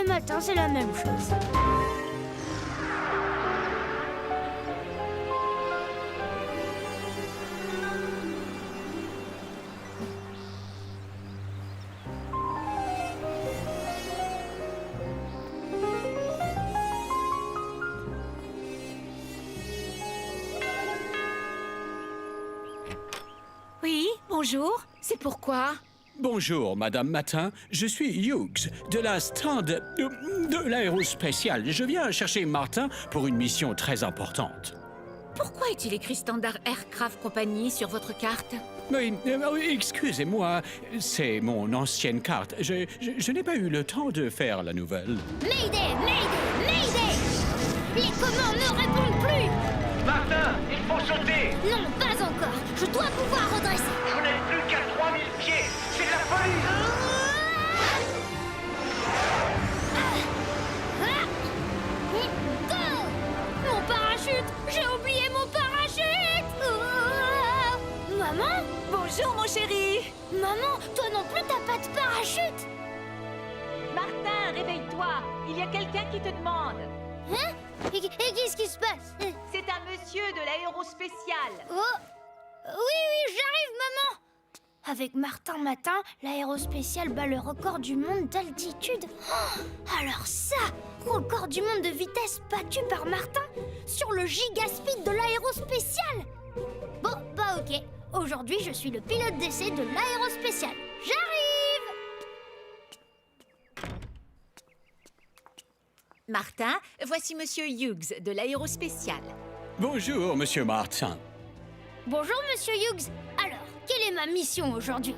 les matins, c'est la même chose. Oui, bonjour. C'est pourquoi? Bonjour, Madame Matin. Je suis Hughes, de la stand de l'aérospatiale. Je viens chercher Martin pour une mission très importante. Pourquoi est-il écrit Standard Aircraft Company sur votre carte? Oui, excusez-moi, c'est mon ancienne carte. Je n'ai pas eu le temps de faire la nouvelle. Mayday, Mayday, Mayday! Les commandes ne répondent plus! Martin, il faut sauter! Non, pas encore. Je dois pouvoir redresser. Vous n'êtes plus qu'à 3000 pieds! C'est la police! Go! Mon parachute! J'ai oublié mon parachute! Maman? Bonjour, mon chéri. Maman, toi non plus t'as pas de parachute? Martin, réveille-toi. Il y a quelqu'un qui te demande. Hein? Et qu'est-ce qui se passe? C'est un monsieur de l'aérospatiale. Oh! Oui, j'arrive, maman! Avec Martin Matin, l'aérospatiale bat le record du monde d'altitude. Oh, alors ça! Record du monde de vitesse battu par Martin sur le gigaspeed de l'aérospatiale! Bon, bah ok. Aujourd'hui, je suis le pilote d'essai de l'aérospatiale. J'arrive! Martin, voici Monsieur Hughes de l'aérospatiale. Bonjour, Monsieur Martin. Bonjour, Monsieur Hughes. Alors, quelle est ma mission aujourd'hui?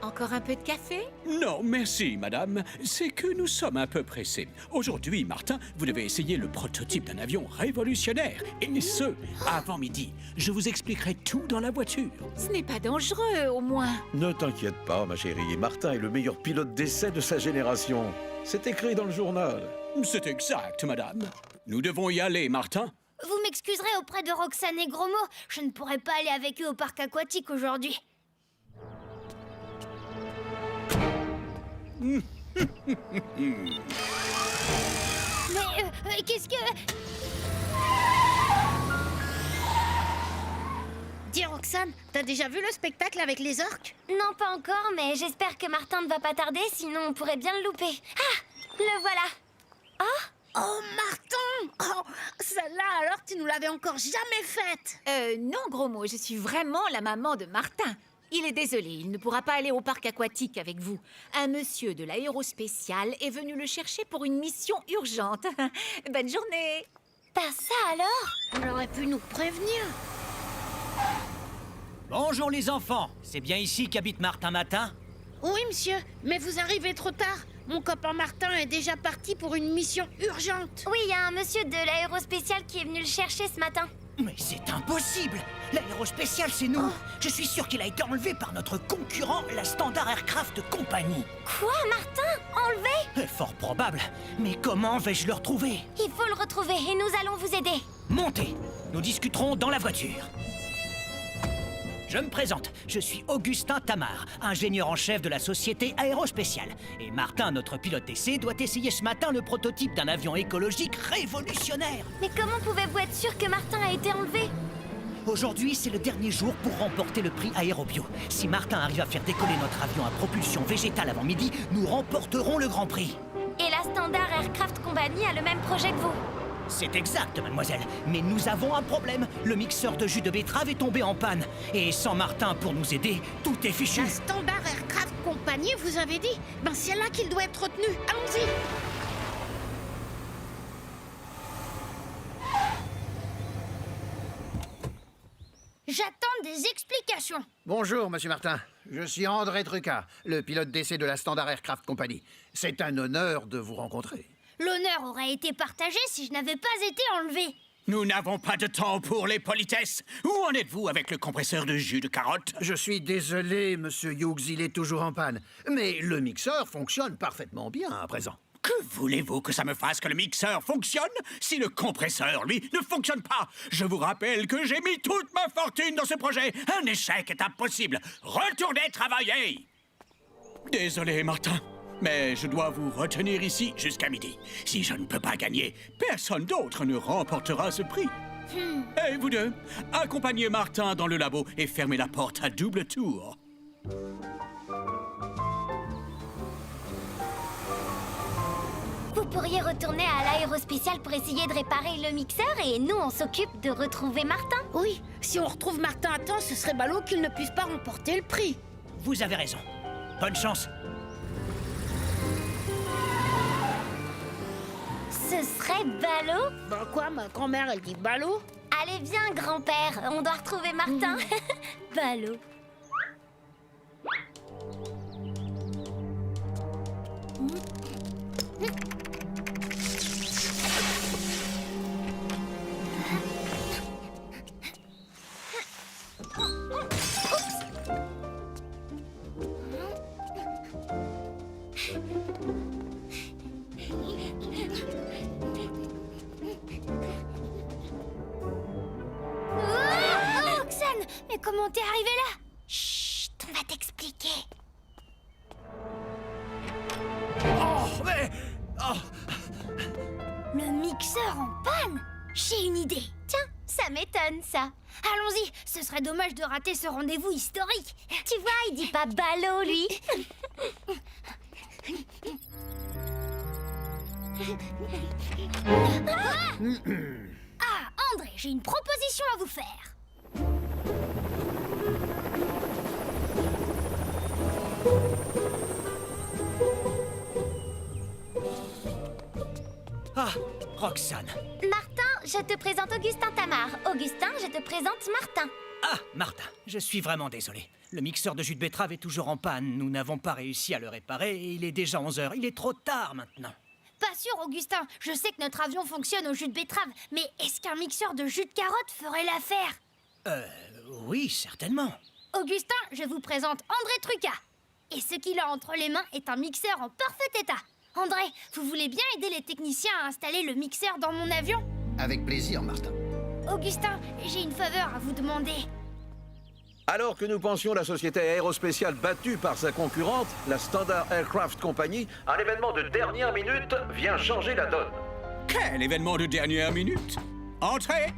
Encore un peu de café? Non, merci, madame. C'est que nous sommes un peu pressés. Aujourd'hui, Martin, vous devez essayer le prototype d'un avion révolutionnaire. Et ce, avant midi. Je vous expliquerai tout dans la voiture. Ce n'est pas dangereux, au moins. Ne t'inquiète pas, ma chérie. Martin est le meilleur pilote d'essai de sa génération. C'est écrit dans le journal. C'est exact, madame. Nous devons y aller, Martin. Vous m'excuserez auprès de Roxane et Gromo. Je ne pourrai pas aller avec eux au parc aquatique aujourd'hui. Mais qu'est-ce que... Dis Roxane, t'as déjà vu le spectacle avec les orques? Non, pas encore, mais j'espère que Martin ne va pas tarder, sinon on pourrait bien le louper. Ah, le voilà. Oh Martin! Oh, celle-là alors tu nous l'avais encore jamais faite! Non, gros mot, je suis vraiment la maman de Martin. Il est désolé, il ne pourra pas aller au parc aquatique avec vous. Un monsieur de l'aérospatiale est venu le chercher pour une mission urgente. Bonne journée. Pas ça alors? On aurait pu nous prévenir. Bonjour les enfants, c'est bien ici qu'habite Martin Matin? Oui monsieur, mais vous arrivez trop tard. Mon copain Martin est déjà parti pour une mission urgente. Oui, il y a un monsieur de l'aérospatiale qui est venu le chercher ce matin. Mais c'est impossible! L'aérospatiale, c'est nous! Je suis sûr qu'il a été enlevé par notre concurrent, la Standard Aircraft Company. Quoi, Martin? Enlevé? Fort probable. Mais comment vais-je le retrouver? Il faut le retrouver et nous allons vous aider. Montez! Nous discuterons dans la voiture. Je me présente, je suis Augustin Tamar, ingénieur en chef de la société aérospatiale. Et Martin, notre pilote d'essai, doit essayer ce matin le prototype d'un avion écologique révolutionnaire. Mais comment pouvez-vous être sûr que Martin a été enlevé? Aujourd'hui, c'est le dernier jour pour remporter le prix Aérobio. Si Martin arrive à faire décoller notre avion à propulsion végétale avant midi, nous remporterons le Grand Prix. Et la Standard Aircraft Company a le même projet que vous. C'est exact, mademoiselle. Mais nous avons un problème. Le mixeur de jus de betterave est tombé en panne. Et sans Martin pour nous aider, tout est fichu. La Standard Aircraft Company, vous avez dit? Ben c'est là qu'il doit être retenu. Allons-y. J'attends des explications. Bonjour, Monsieur Martin. Je suis André Trucca, le pilote d'essai de la Standard Aircraft Company. C'est un honneur de vous rencontrer. L'honneur aurait été partagé si je n'avais pas été enlevé. Nous n'avons pas de temps pour les politesses. Où en êtes-vous avec le compresseur de jus de carotte? Je suis désolé, Monsieur Hughes, il est toujours en panne. Mais le mixeur fonctionne parfaitement bien à présent. Que voulez-vous que ça me fasse que le mixeur fonctionne si le compresseur, lui, ne fonctionne pas? Je vous rappelle que j'ai mis toute ma fortune dans ce projet. Un échec est impossible. Retournez travailler. Désolé, Martin. Mais je dois vous retenir ici jusqu'à midi. Si je ne peux pas gagner, personne d'autre ne remportera ce prix. Et vous deux, accompagnez Martin dans le labo et fermez la porte à double tour. Vous pourriez retourner à l'aérospécial pour essayer de réparer le mixeur et nous, on s'occupe de retrouver Martin. Oui, si on retrouve Martin à temps, ce serait ballot qu'il ne puisse pas remporter le prix. Vous avez raison. Bonne chance. Ce serait ballot. Bah quoi, ma grand-mère, elle dit ballot? Allez, viens, grand-père, on doit retrouver Martin. Ballot. Roxane, mais comment t'es arrivée là? Chut, on va t'expliquer. Oh, mais... Oh, Le mixeur en panne? J'ai une idée. Tiens, ça m'étonne, ça. Allons-y, ce serait dommage de rater ce rendez-vous historique. Tu vois, il dit pas ballot, lui. Ah, André, j'ai une proposition à vous faire. Ah, Roxane. Martin, je te présente Augustin Tamar. Augustin, je te présente Martin. Ah, Martin, je suis vraiment désolé. Le mixeur de jus de betterave est toujours en panne. Nous n'avons pas réussi à le réparer et il est déjà 11 heures. Il est trop tard maintenant. Pas sûr, Augustin. Je sais que notre avion fonctionne au jus de betterave, mais est-ce qu'un mixeur de jus de carotte ferait l'affaire? Oui, certainement. Augustin, je vous présente André Trucca. Et ce qu'il a entre les mains est un mixeur en parfait état. André, vous voulez bien aider les techniciens à installer le mixeur dans mon avion? Avec plaisir, Martin. Augustin, j'ai une faveur à vous demander. alors que nous pensions la société aérospatiale battue par sa concurrente, la Standard Aircraft Company, un événement de dernière minute vient changer la donne. Quel événement de dernière minute? Entrez!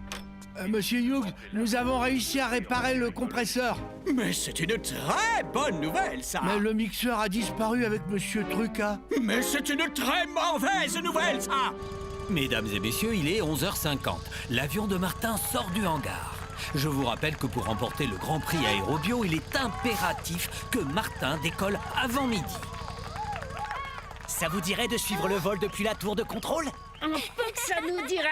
Monsieur Hughes, nous avons réussi à réparer le compresseur. Mais c'est une très bonne nouvelle, ça! Mais le mixeur a disparu avec Monsieur Trucca. Mais c'est une très mauvaise nouvelle, ça! Mesdames et messieurs, il est 11h50. L'avion de Martin sort du hangar. Je vous rappelle que pour remporter le Grand Prix Aérobio, il est impératif que Martin décolle avant midi. Ça vous dirait de suivre le vol depuis la tour de contrôle? Un peu que ça nous dirait.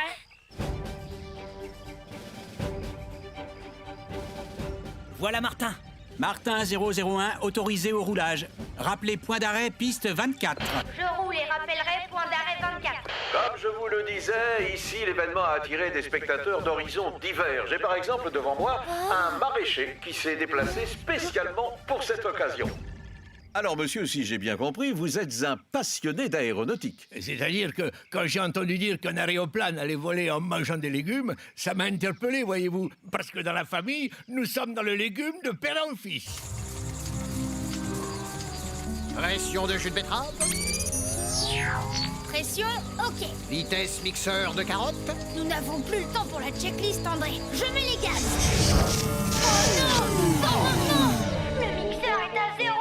Voilà Martin. Martin 001, autorisé au roulage. Rappelez point d'arrêt, piste 24. Je roule et rappellerai point d'arrêt 24. Comme je vous le disais, ici l'événement a attiré des spectateurs d'horizons divers. J'ai par exemple devant moi un maraîcher qui s'est déplacé spécialement pour cette occasion. Alors monsieur, si j'ai bien compris, vous êtes un passionné d'aéronautique. C'est-à-dire que quand j'ai entendu dire qu'un aéroplane allait voler en mangeant des légumes, ça m'a interpellé, voyez-vous. Parce que dans la famille, nous sommes dans le légume de père en fils. Pression de jus de betterave. Pression, ok. Vitesse mixeur de carottes. Nous n'avons plus le temps pour la checklist, André. Je mets les gaz. Oh non! Oh non! Le mixeur est à zéro.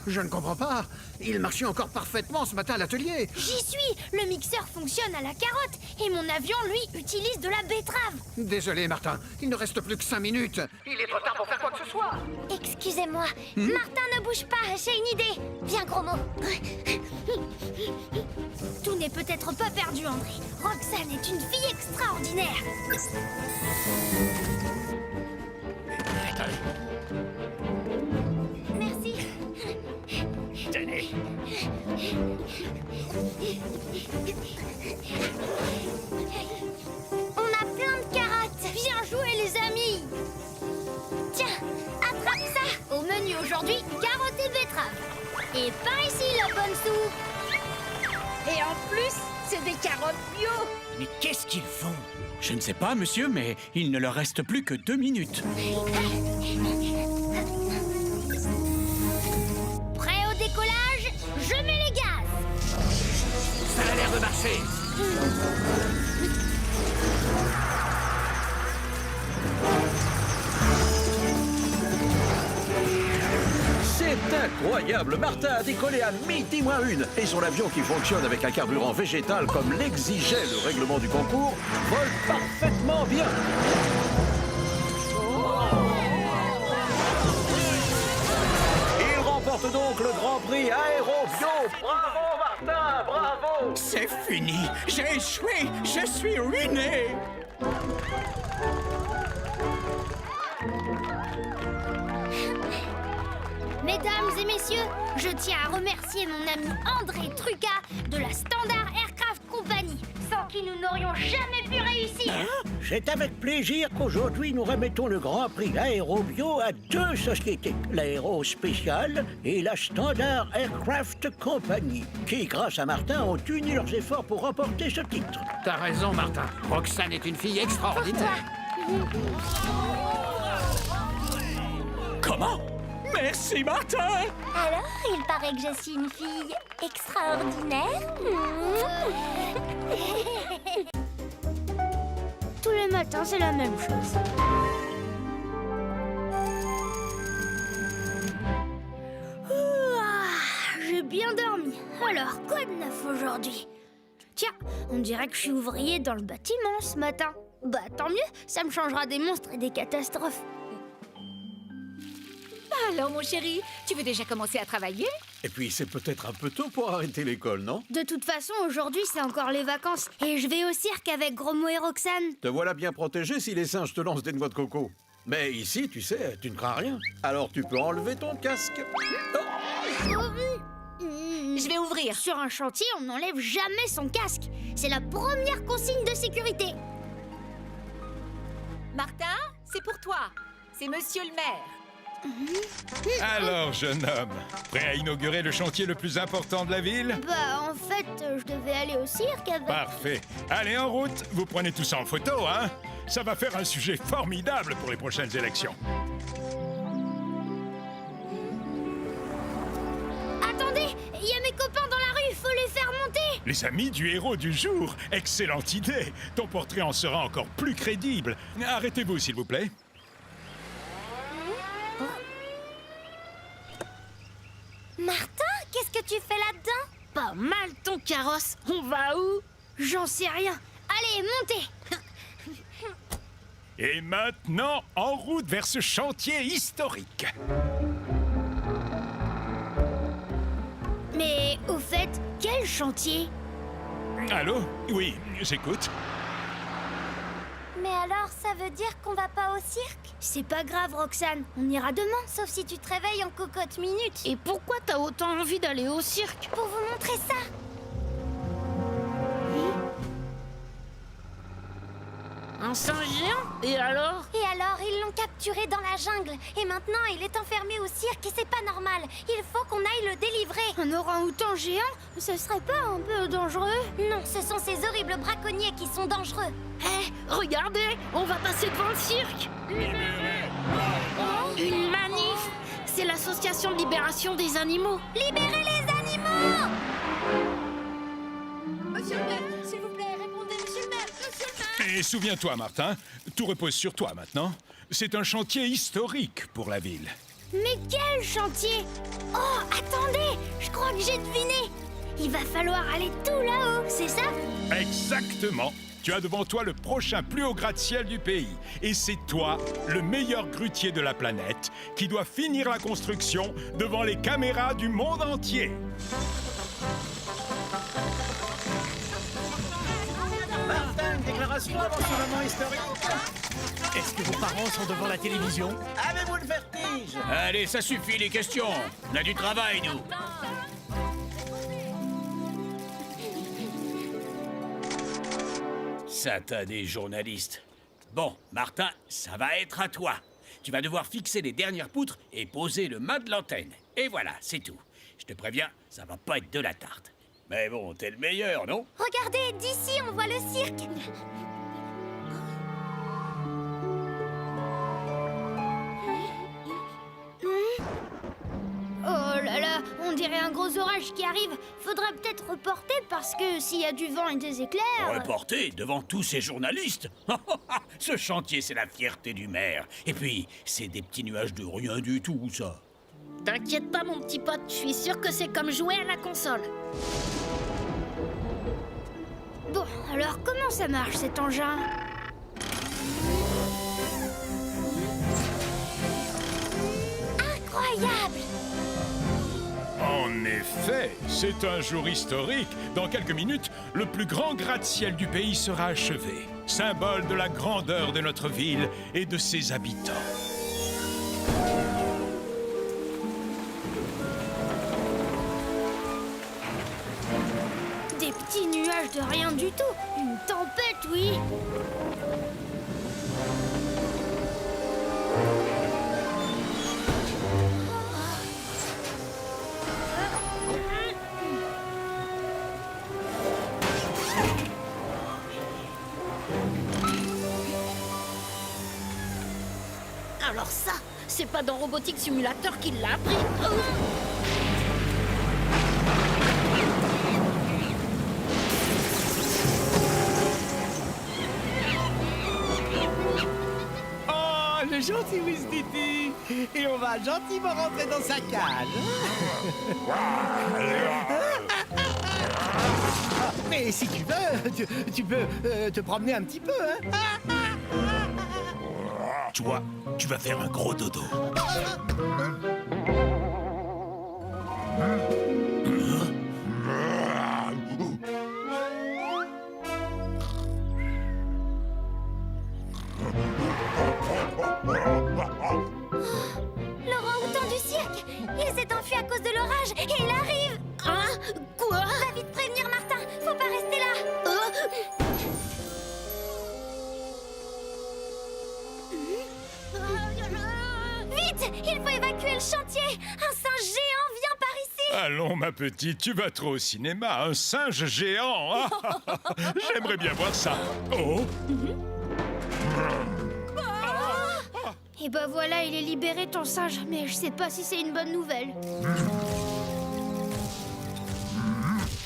Je ne comprends pas. Il marchait encore parfaitement ce matin à l'atelier. J'y suis. Le mixeur fonctionne à la carotte. Et mon avion, lui, utilise de la betterave. Désolé, Martin. Il ne reste plus que 5 minutes. Il est trop tard pour faire quoi que ce soit. Excusez-moi. Martin, ne bouge pas. J'ai une idée. Viens, gros mot. Tout n'est peut-être pas perdu, André. Roxane est une fille extraordinaire. Merci. Tenez. On a plein de carottes. Bien joué, les amis. Tiens, attrape ça. Au menu aujourd'hui, carottes et betteraves. Et par ici, la bonne soupe. Et en plus, c'est des carottes bio. Mais qu'est-ce qu'ils font? Je ne sais pas, monsieur, mais il ne leur reste plus que 2 minutes. Prêt au décollage? peut marcher. C'est incroyable! Martin a décollé à midi moins une et son avion qui fonctionne avec un carburant végétal comme l'exigeait le règlement du concours vole parfaitement bien. Il remporte donc le Grand Prix Aérobio. Bravo Martin, bravo! C'est fini. J'ai échoué. Je suis ruiné. Mesdames et messieurs, je tiens à remercier mon ami André Trucca de la Standard Aircraft Company, sans qui nous n'aurions jamais pu réussir. C'est avec plaisir qu'aujourd'hui nous remettons le Grand Prix Aérobio à deux sociétés, l'Aérospécial et la Standard Aircraft Company, qui, grâce à Martin, ont uni leurs efforts pour remporter ce titre. T'as raison, Martin. Roxane est une fille extraordinaire. Comment? Merci, Martin. Alors, il paraît que je suis une fille extraordinaire. Tous les matins, c'est la même chose. J'ai bien dormi. Alors, quoi de neuf aujourd'hui? Tiens, on dirait que je suis ouvrier dans le bâtiment ce matin. Bah, tant mieux, ça me changera des monstres et des catastrophes. Alors, mon chéri, tu veux déjà commencer à travailler? Et puis c'est peut-être un peu tôt pour arrêter l'école, non? De toute façon, aujourd'hui, c'est encore les vacances. Et je vais au cirque avec Gromo et Roxane. Te voilà bien protégé si les singes te lancent des noix de coco. Mais ici, tu sais, tu ne crains rien. Alors tu peux enlever ton casque. Je vais ouvrir. Sur un chantier, on n'enlève jamais son casque. C'est la première consigne de sécurité. Martin, c'est pour toi. C'est monsieur le maire. Alors, jeune homme, prêt à inaugurer le chantier le plus important de la ville? Bah, en fait, je devais aller au cirque avec... Parfait. Allez, en route. Vous prenez tout ça en photo, hein? Ça va faire un sujet formidable pour les prochaines élections. Attendez, il y a mes copains dans la rue, faut les faire monter. Les amis du héros du jour. Excellente idée. Ton portrait en sera encore plus crédible. Arrêtez-vous, s'il vous plaît. Martin, qu'est-ce que tu fais là-dedans? Pas mal ton carrosse. On va où? J'en sais rien. Allez, montez. Et maintenant, en route vers ce chantier historique. Mais au fait, quel chantier? Allô? Oui, j'écoute. Mais alors, ça veut dire qu'on va pas au cirque? C'est pas grave, Roxane. On ira demain, sauf si tu te réveilles en cocotte minute. Et pourquoi t'as autant envie d'aller au cirque? Pour vous montrer ça. Un singe géant? Et alors? Et alors, ils l'ont capturé dans la jungle. Et maintenant, il est enfermé au cirque et c'est pas normal. Il faut qu'on aille le délivrer. Un orang-outan géant? Ce serait pas un peu dangereux? Non, ce sont ces horribles braconniers qui sont dangereux. Hé, regardez, on va passer devant le cirque. Une manif. C'est l'association de libération des animaux. Libérez les animaux! Monsieur le maire, s'il vous plaît, répondez, monsieur le maire, monsieur le maire. Et souviens-toi, Martin, tout repose sur toi maintenant. C'est un chantier historique pour la ville. Mais quel chantier? Oh, attendez, je crois que j'ai deviné. Il va falloir aller tout là-haut, c'est ça? Exactement. Tu as devant toi le prochain plus haut gratte-ciel du pays. Et c'est toi, le meilleur grutier de la planète, qui doit finir la construction devant les caméras du monde entier. Martin, une déclaration avant ce moment historique. Est-ce que vos parents sont devant la télévision? Avez-vous le vertige? Allez, ça suffit les questions. On a du travail, nous. Satanés journalistes. Bon, Martin, ça va être à toi. Tu vas devoir fixer les dernières poutres et poser le mât de l'antenne. Et voilà, c'est tout. Je te préviens, ça va pas être de la tarte. Mais bon, t'es le meilleur, non? Regardez, d'ici, on voit le cirque. Oh là là, on dirait a un gros orage qui arrive. Faudra peut-être reporter parce que s'il y a du vent et des éclairs... Reporter devant tous ces journalistes. Ce chantier, c'est la fierté du maire. Et puis, c'est des petits nuages de rien du tout, ça. T'inquiète pas, mon petit pote, je suis sûr que c'est comme jouer à la console. Bon, alors comment ça marche cet engin? Incroyable! En effet, c'est un jour historique. Dans quelques minutes, le plus grand gratte-ciel du pays sera achevé, symbole de la grandeur de notre ville et de ses habitants. Des petits nuages de rien du tout. Une tempête, oui. Alors ça, c'est pas dans Robotic Simulator qu'il l'a appris. Oh, le gentil Wisditi. Et on va gentiment rentrer dans sa cage. Mais si tu veux, tu peux te promener un petit peu, hein. Toi, tu vas faire un gros dodo. L'orang-outan du cirque. Il s'est enfui à cause de l'orage et il arrive. Hein? Quoi? Va vite prévenir Martin. Faut pas rester là. Vite! Il faut évacuer le chantier! Un singe géant vient par ici! Allons, ma petite, tu vas trop au cinéma. Un singe géant. J'aimerais bien voir ça. Oh! Et ben voilà, il est libéré ton singe, mais je sais pas si c'est une bonne nouvelle.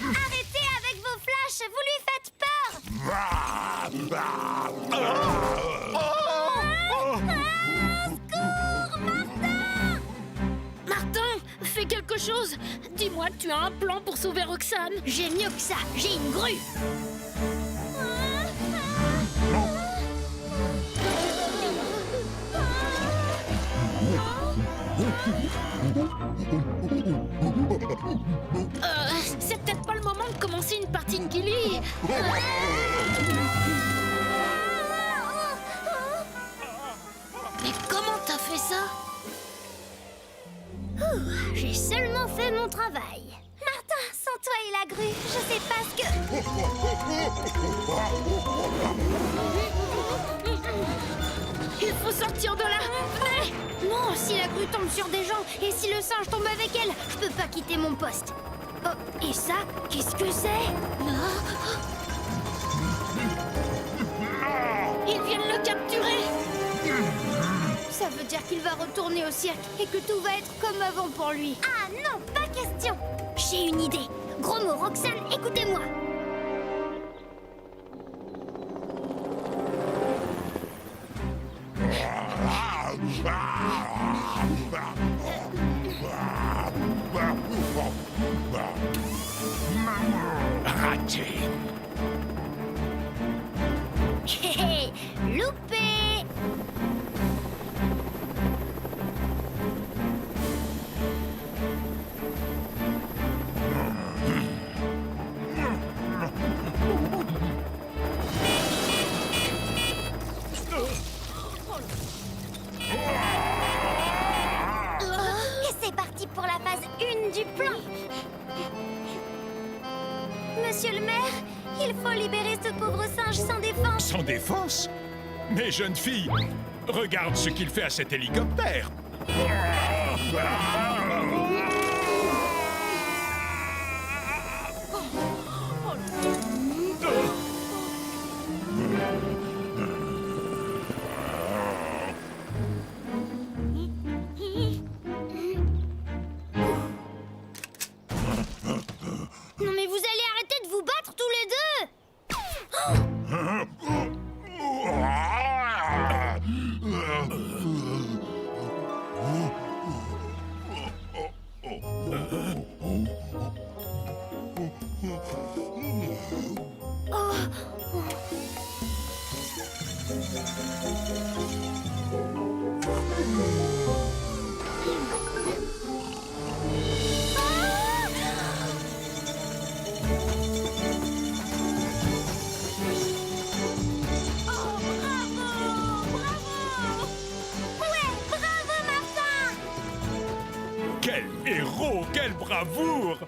Arrêtez avec vos flashs, vous lui faites peur! Martin, fais quelque chose. Dis-moi que tu as un plan pour sauver Roxane. J'ai mieux que ça, j'ai une grue! C'est peut-être pas le moment de commencer une partie de Gilly. Mais comment t'as fait ça? J'ai seulement fait mon travail. Martin, sans toi et la grue, je sais pas ce que... Il faut sortir de là. Venez. Non, si la grue tombe sur des gens et si le singe tombe avec elle, je peux pas quitter mon poste. Oh, et ça, qu'est-ce que c'est? Ils viennent le capturer. Ça veut dire qu'il va retourner au cirque et que tout va être comme avant pour lui. Ah non, pas question. J'ai une idée. Gros mot, Roxane, écoutez-moi. Raté. Hé hé, loupé. Et c'est parti pour la phase 1 du plan. Monsieur le maire, il faut libérer ce pauvre singe sans défense. Sans défense? Mais jeune fille, regarde ce qu'il fait à cet hélicoptère. Non mais vous allez arrêter de vous battre tous les deux. Quel héros, quelle bravoure!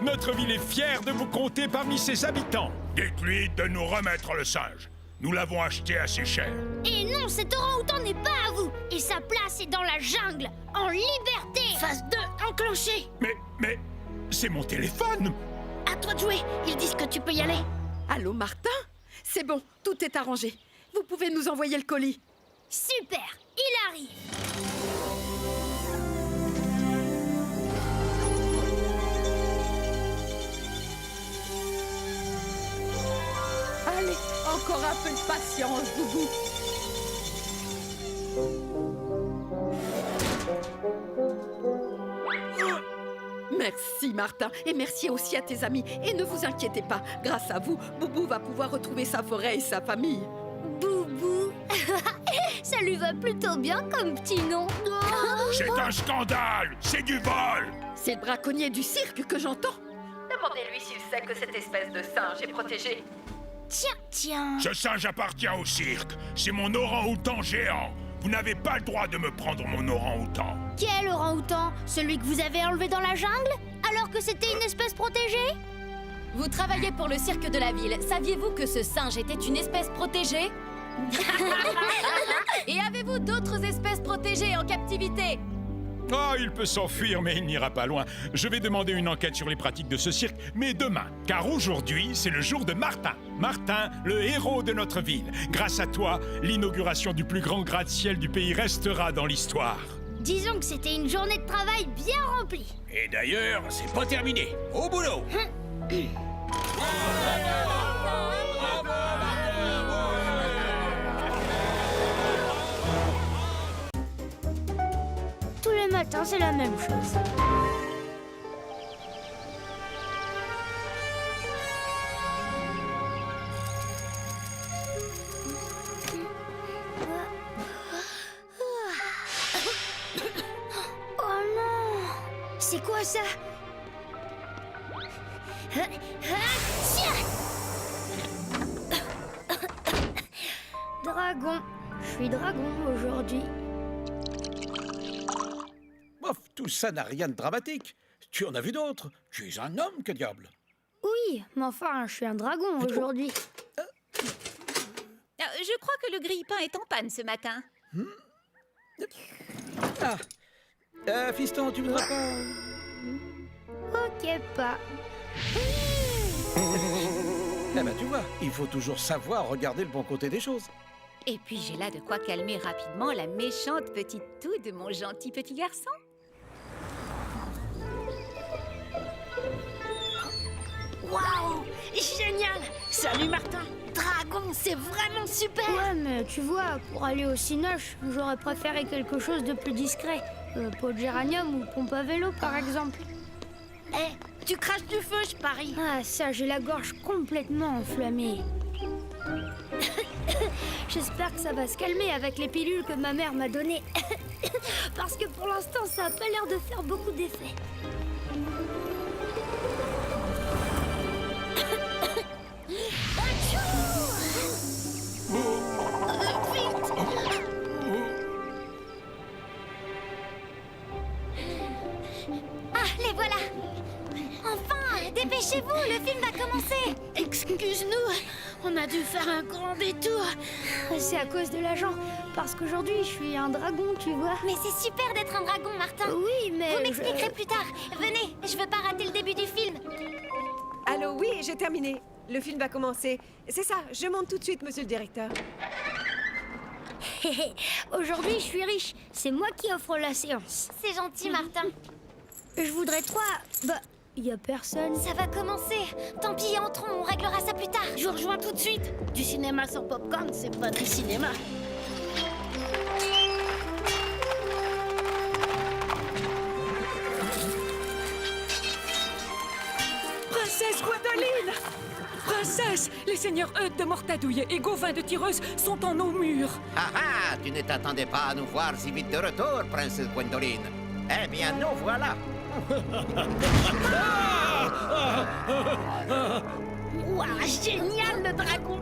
Notre ville est fière de vous compter parmi ses habitants. Dites-lui de nous remettre le singe. Nous l'avons acheté assez cher. Et non, cet orang-outan n'est pas à vous. Et sa place est dans la jungle, en liberté. Phase 2 enclenchée. Mais, c'est mon téléphone. À toi de jouer. Ils disent que tu peux y aller. Allô, Martin? C'est bon, tout est arrangé. Vous pouvez nous envoyer le colis. Super, il arrive. Allez, encore un peu de patience, Boubou. Merci, Martin, et merci aussi à tes amis. Et ne vous inquiétez pas, grâce à vous, Boubou va pouvoir retrouver sa forêt et sa famille. Boubou. Ça lui va plutôt bien comme petit nom. C'est un scandale, c'est du vol. C'est le braconnier du cirque que j'entends. Demandez-lui s'il sait que cette espèce de singe est protégée. Tiens. Ce singe appartient au cirque. C'est mon orang-outan géant. Vous n'avez pas le droit de me prendre mon orang-outan. Quel orang-outan? Celui que vous avez enlevé dans la jungle? Alors que c'était une espèce protégée? Vous travaillez pour le cirque de la ville. Saviez-vous que ce singe était une espèce protégée? Et avez-vous d'autres espèces protégées en captivité? Oh, il peut s'enfuir, mais il n'ira pas loin. Je vais demander une enquête sur les pratiques de ce cirque, mais demain. Car aujourd'hui, c'est le jour de Martin. Martin, le héros de notre ville. Grâce à toi, l'inauguration du plus grand gratte-ciel du pays restera dans l'histoire. Disons que c'était une journée de travail bien remplie. Et d'ailleurs, c'est pas terminé. Au boulot. Tous les matins, c'est la même chose. Oh non! C'est quoi ça? Dragon. Je suis dragon aujourd'hui. Bof, tout ça n'a rien de dramatique. Tu en as vu d'autres. Tu es un homme, que diable. Oui, mais enfin, je suis un dragon aujourd'hui. Je crois que le grille-pain est en panne ce matin. Fiston, tu voudrais pas... Ok, pas. Eh ben, tu vois, il faut toujours savoir regarder le bon côté des choses. Et puis j'ai là de quoi calmer rapidement la méchante petite toux de mon gentil petit garçon. Waouh! Génial! Salut Martin! Dragon, c'est vraiment super! Ouais, mais tu vois, pour aller au Cinoche, j'aurais préféré quelque chose de plus discret. Pot de géranium ou pompe à vélo, par exemple. Eh, tu craches du feu, je parie! Ah, ça, j'ai la gorge complètement enflammée. J'espère que ça va se calmer avec les pilules que ma mère m'a données. Parce que pour l'instant, ça a pas l'air de faire beaucoup d'effet. Ah, les voilà! Enfin, dépêchez-vous, le film va commencer! Excuse-nous, on a dû faire un grand détour. C'est à cause de l'agent. Parce qu'aujourd'hui, je suis un dragon, tu vois. Mais c'est super d'être un dragon, Martin! Oui, mais... Vous m'expliquerez plus tard. Venez, je veux pas rater le début du film. Allô, oui, j'ai terminé. Le film va commencer. C'est ça, je monte tout de suite, monsieur le directeur. Aujourd'hui, je suis riche. C'est moi qui offre la séance. C'est gentil, Martin. Je voudrais 3... y a personne. Ça va commencer. Tant pis, entrons, on réglera ça plus tard. Je vous rejoins tout de suite. Du cinéma sans popcorn, c'est pas du cinéma. Princesse Gwendoline! Princesse, les seigneurs Eudes de Mortadouille et Gauvin de Tireuse sont en nos murs. Ah ah, tu ne t'attendais pas à nous voir si vite de retour, princesse Gwendoline. Eh bien, nous voilà. Ouah, génial le dragon.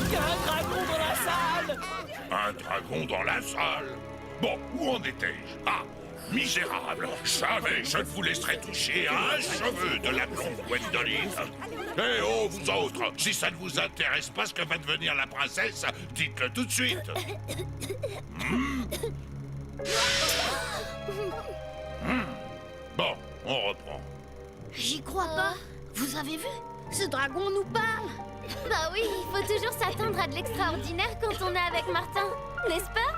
Il y a un dragon dans la salle. Un dragon dans la salle? Bon, où en étais-je? Ah, misérable, jamais je ne vous laisserai toucher à un cheveu de la blonde Gwendoline. Eh oh, vous autres, si ça ne vous intéresse pas ce que va devenir la princesse, dites-le tout de suite. Bon, on reprend. J'y crois pas. Vous avez vu? Ce dragon nous parle. Bah oui, il faut toujours s'attendre à de l'extraordinaire quand on est avec Martin, n'est-ce pas?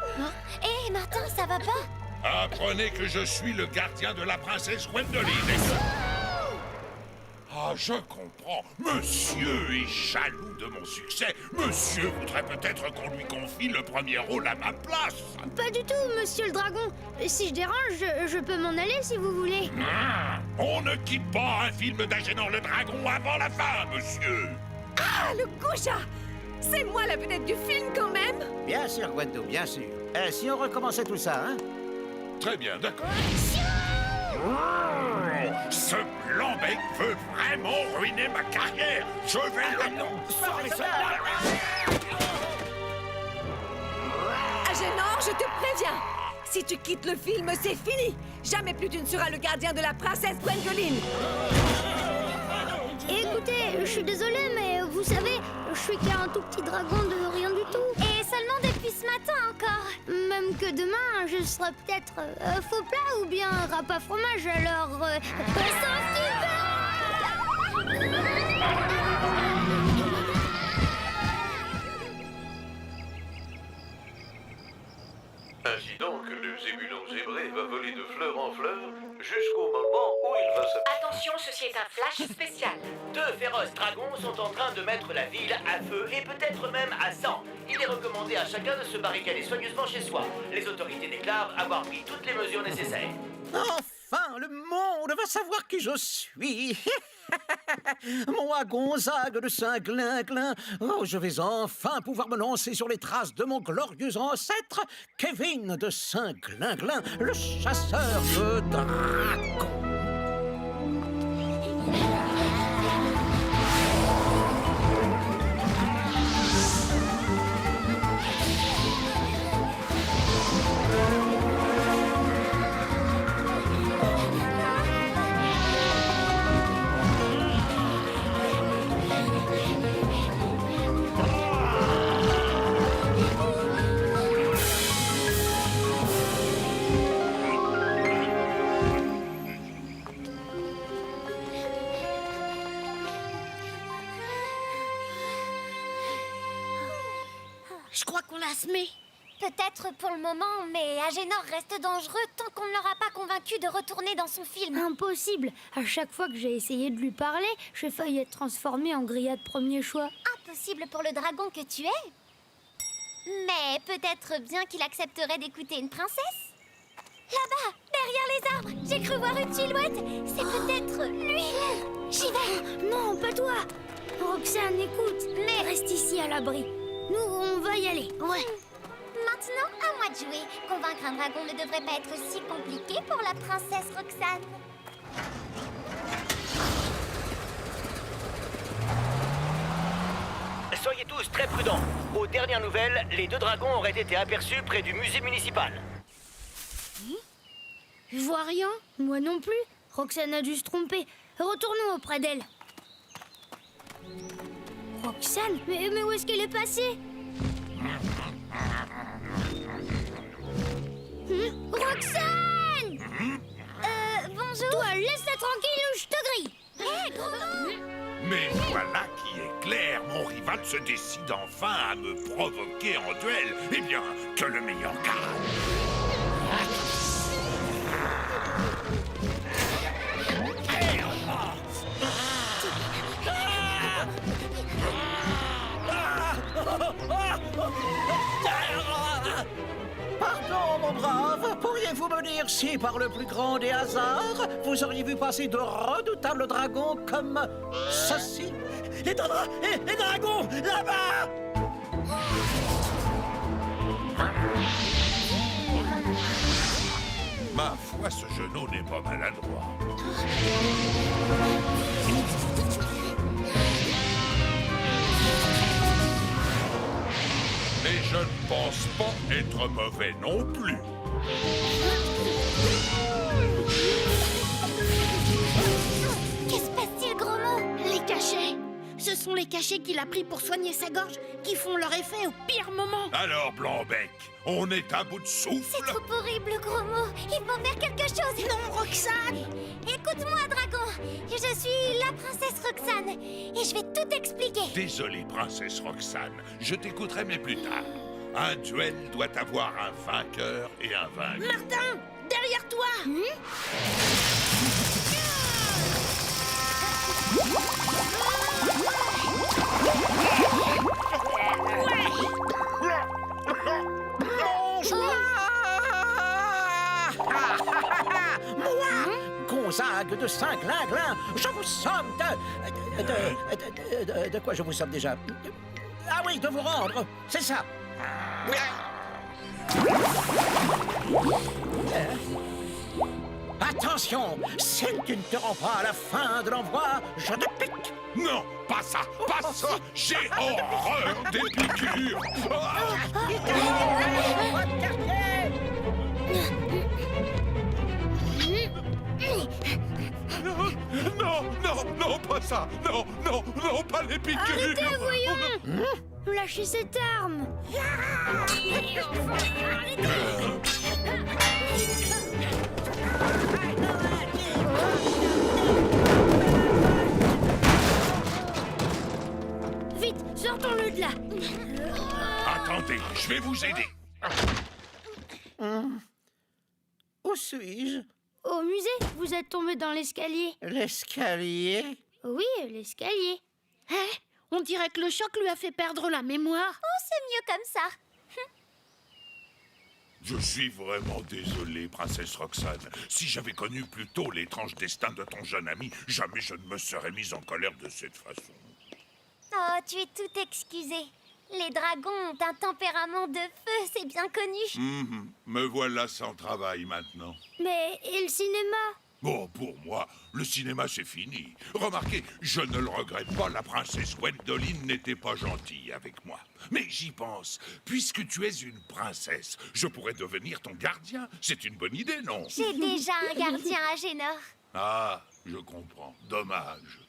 Hé, Martin, ça va pas? Apprenez que je suis le gardien de la princesse Gwendoline. Ah, je comprends. Monsieur est jaloux de mon succès. Monsieur voudrait peut-être qu'on lui confie le premier rôle à ma place. Pas du tout, monsieur le dragon. Si je dérange, je peux m'en aller si vous voulez. On ne quitte pas un film d'Agénor le dragon avant la fin, monsieur. Ah, le goujat! C'est moi la vedette du film quand même! Bien sûr, Gwendo, bien sûr. Et si on recommençait tout ça, hein? Très bien, d'accord. Ce blanc-bec veut vraiment ruiner ma carrière. Je vais le... Agénor, je te préviens! Si tu quittes le film, c'est fini! Jamais plus tu ne seras le gardien de la princesse Gwendoline! Écoutez, je suis désolée, mais vous savez, je suis qu'un tout petit dragon de rien du tout. Et seulement depuis ce matin encore. Même que demain, je serai peut-être faux plat ou bien repas fromage, alors... Ainsi donc, le zébulon zébré va voler de fleur en fleur jusqu'au moment où il va se... Attention, ceci est un flash spécial. Deux féroces dragons sont en train de mettre la ville à feu et peut-être même à sang. Il est recommandé à chacun de se barricader soigneusement chez soi. Les autorités déclarent avoir pris toutes les mesures nécessaires. Enfin, le monde va savoir qui je suis. Moi, Gonzague de Saint-Glinglin, oh, je vais enfin pouvoir me lancer sur les traces de mon glorieux ancêtre, Kevin de Saint-Glinglin, le chasseur de dragons. Je crois qu'on l'a semé. Peut-être pour le moment, mais Agénor reste dangereux tant qu'on ne l'aura pas convaincu de retourner dans son film. Impossible. À chaque fois que j'ai essayé de lui parler, j'ai failli être transformée en grillade premier choix. Impossible pour le dragon que tu es. Mais peut-être bien qu'il accepterait d'écouter une princesse. Là-bas, derrière les arbres, j'ai cru voir une silhouette. C'est peut-être lui. J'y vais. Non, pas toi. Roxane, écoute. Mais reste ici à l'abri. Nous, on va y aller. Ouais. Maintenant, à moi de jouer. Convaincre un dragon ne devrait pas être si compliqué pour la princesse Roxane. Soyez tous très prudents. Aux dernières nouvelles, les deux dragons auraient été aperçus près du musée municipal. Je vois rien. Moi non plus. Roxane a dû se tromper. Retournons auprès d'elle. Roxane, mais où est-ce qu'elle est passée? Roxane! Bonjour. Toi, laisse-la tranquille ou je te grille. Hé, gros! Mais voilà qui est clair, mon rival se décide enfin à me provoquer en duel. Eh bien, que le meilleur gagne. Si par le plus grand des hasards, vous auriez vu passer de redoutables dragons comme ceci. Les dragons, là-bas! Ma foi, ce genou n'est pas maladroit. Mais je ne pense pas être mauvais non plus. Que se passe-t-il, gros mot? Les cachets. Ce sont les cachets qu'il a pris pour soigner sa gorge qui font leur effet au pire moment. Alors, Blanc-Bec, on est à bout de souffle? C'est trop horrible, gros mot. Il faut faire quelque chose. Non, Roxane. Écoute-moi, dragon. Je suis la princesse Roxane et je vais tout expliquer. Désolé, princesse Roxane, je t'écouterai mais plus tard. Un duel doit avoir un vainqueur et un vaincu. Martin, derrière toi. Moi, Gonzague de Saint-Glinglin, je vous somme de quoi je vous somme déjà? Ah oui, de vous rendre, c'est ça. Attention, si tu ne te rends pas à la fin de l'envoi, je te pique. Non, pas ça, pas ça. J'ai horreur des piqûres. Non, non, non, pas ça. Non, non, non, pas les piqûres. Arrêtez, voyons. Lâchez cette arme. Vite, sortons-le de là. Attendez, je vais vous aider. Où suis-je? Au musée, vous êtes tombé dans l'escalier. L'escalier? Oui, l'escalier. Hein? On dirait que le choc lui a fait perdre la mémoire. Oh, c'est mieux comme ça. Je suis vraiment désolé, princesse Roxane. Si j'avais connu plus tôt l'étrange destin de ton jeune ami, jamais je ne me serais mise en colère de cette façon. Oh, tu es tout excusé. Les dragons ont un tempérament de feu, c'est bien connu. Me voilà sans travail maintenant. Mais et le cinéma? Bon, pour moi, le cinéma c'est fini. Remarquez, je ne le regrette pas, la princesse Gwendoline n'était pas gentille avec moi. Mais j'y pense, puisque tu es une princesse, je pourrais devenir ton gardien. C'est une bonne idée, non? J'ai déjà un gardien à Génor. Ah, je comprends. Dommage.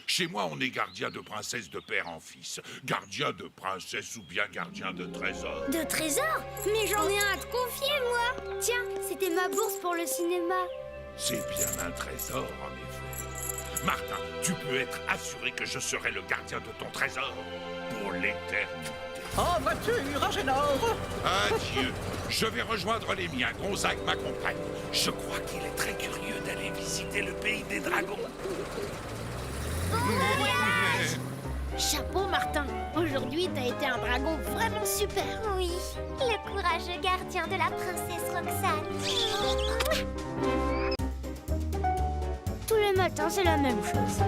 Chez moi, on est gardien de princesse de père en fils. Gardien de princesse ou bien gardien de trésor. De trésor? Mais j'en ai un à te confier, moi. Tiens, c'était ma bourse pour le cinéma. C'est bien un trésor, en effet. Martin, tu peux être assuré que je serai le gardien de ton trésor pour l'éternité. En voiture, Agénor. Adieu. Je vais rejoindre les miens. Gonzague m'accompagne. Je crois qu'il est très curieux d'aller visiter le pays des dragons. Chapeau, Martin. Aujourd'hui, t'as été un dragon vraiment super. Oui, le courageux gardien de la princesse Roxane. Tous les matins, c'est la même chose.